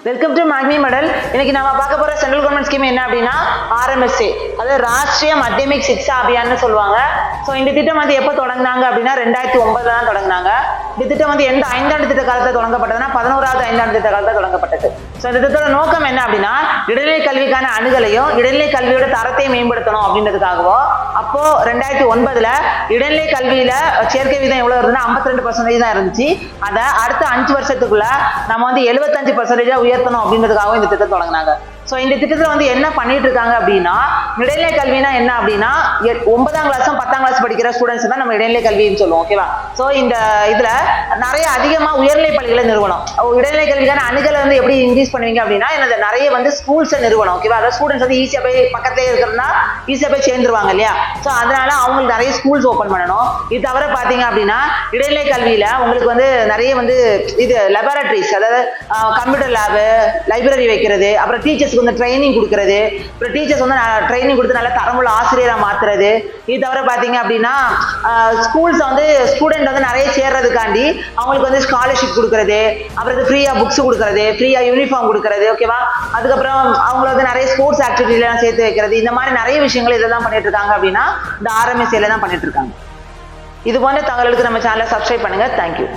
Welcome to மேக்னி medal. இன்னைக்கு நம்ம பார்க்க போற சென்ட்ரல் கவர்மெண்ட் ஸ்கீம் என்ன அப்படின்னா RMSA, அதாவது ராஷ்டிரிய மத்தியமிக் சிக்ஷா அபியான்னு சொல்லுவாங்க. ஸோ இந்த திட்டம் வந்து எப்போ தொடங்கினாங்க அப்படின்னா 2009 தான் தொடங்கினாங்க. இந்த திட்டம் வந்து எந்த ஐந்தாண்டு திட்ட காலத்தில் தொடங்கப்பட்டதுன்னா 11வது ஐந்தாண்டு திட்ட காலத்தில் தொடங்கப்பட்டது. ஸோ இந்த திட்டத்தோட நோக்கம் என்ன அப்படின்னா இடைநிலை கல்விக்கான அணுகலையும் இடைநிலை கல்வியோட தரத்தையும் மேம்படுத்தணும் அப்படின்றதுக்காகவோ. அப்போ 2009 இடைநிலை கல்வியில சேர்க்கை வீதம் எவ்வளவு இருந்ததுன்னா 52% தான் இருந்துச்சு. அதை அடுத்த 5 வருஷத்துக்குள்ள நம்ம வந்து 75% உயர்த்தணும் அப்படின்றதுக்காக இந்த திட்டத்தை தொடங்கினாங்க. ஸோ இந்த திட்டத்தில் வந்து என்ன பண்ணிட்டு இருக்காங்க அப்படின்னா இடைநிலை கல்வினா என்ன அப்படின்னா 9ஆம் கிளாஸும் 10ஆம் கிளாஸ் படிக்கிற ஸ்டூடெண்ட்ஸ் தான் நம்ம இடைநிலை கல்வின்னு சொல்லுவோம். ஓகேவா? ஸோ இந்த இதுல நிறைய அதிகமாக உயர்நிலை பள்ளிகளை நிறுவனம். இடைநிலை கல்விக்கான அணுகலை வந்து எப்படி இன்க்ரீஸ் பண்ணுவீங்க அப்படின்னா நிறைய வந்து ஸ்கூல்ஸை நிறுவனம். ஓகேவா? அதாவது ஸ்டூடெண்ட்ஸ் வந்து ஈஸியாக போய் பக்கத்துலேயே இருக்கிறதுனா ஈஸியாக போய் சேர்ந்துருவாங்க இல்லையா? ஸோ அதனால அவங்களுக்கு நிறைய ஸ்கூல்ஸ் ஓப்பன் பண்ணணும். இது தவிர பார்த்தீங்க அப்படின்னா இடைநிலை கல்வியில உங்களுக்கு வந்து நிறைய வந்து இது லெபார்டரிஸ், அதாவது கம்ப்யூட்டர் லேபு, லைப்ரரி வைக்கிறது, அப்புறம் டீச்சர்ஸ் வந்து ட்ரைனிங் கொடுக்கறது, அப்புறம் டீச்சர்ஸ் வந்து ட்ரைனிங் கொடுத்து நல்ல தரமுள்ள ஆசிரியராக மாத்துறது. இது தவிர பார்த்தீங்க அப்படின்னா ஸ்கூல்ஸ் வந்து ஸ்டூடெண்ட் வந்து நிறைய சேர்றதுக்காண்டி அவங்களுக்கு வந்து ஸ்காலர்ஷிப் கொடுக்கறது, அப்புறம் ஃப்ரீயா புக்ஸ் கொடுக்கறது, ஃப்ரீயா யூனிஃபார்ம் கொடுக்கறது. ஓகேவா? அதுக்கப்புறம் அவங்கள வந்து நிறைய ஸ்போர்ட்ஸ் ஆக்டிவிட்டிலாம் சேர்த்து வைக்கிறது. இந்த மாதிரி நிறைய விஷயங்கள் இதில் தான் பண்ணிட்டு இருக்காங்க அப்படின்னா இந்த RMSA தான் பண்ணிட்டு இருக்காங்க. இது போன்ற தகவலுக்கு நம்ம சேனலை சப்ஸ்கிரைப் பண்ணுங்க. தேங்க்யூ.